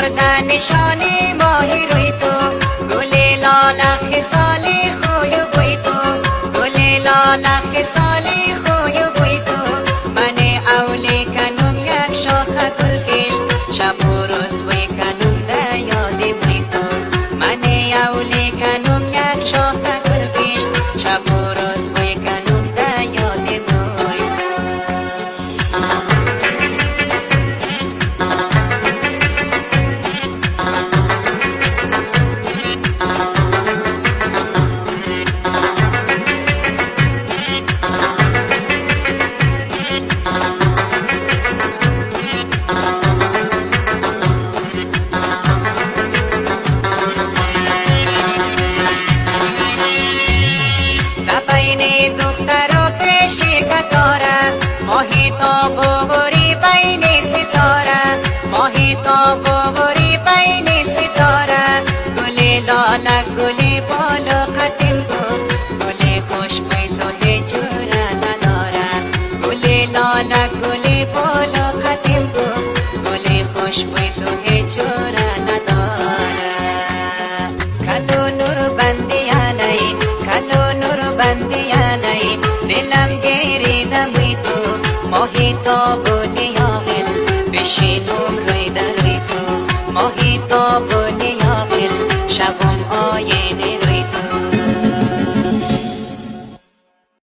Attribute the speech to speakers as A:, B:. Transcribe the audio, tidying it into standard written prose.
A: مرده نشانی ماهی روی تو گل لاله خصالی خوی بوی تو گل لاله خصالی خوی بوی تو من اولی کنم یک شاخه گل کشت شب و روز بوی کنم در یاد بوی تو من اولی کنم یک شاخه گل کشت شب و روز بوی کنم در یاد بوی دختر و پیشی کتاره ماهی تا بوری بین ستاره ماهی تا بوری بین ستاره گلی لاله گلی بالا قدیم گفت گلی خوش بی تو هیچ جوره نداره گلی لاله گلی بالا قدیم گفت گلی خوش بی تو هیچ جوره نداره کلو نور بندی علی کلو نور بندی علی دلم گیری دمی تو ماهی تا بودی آهل بشین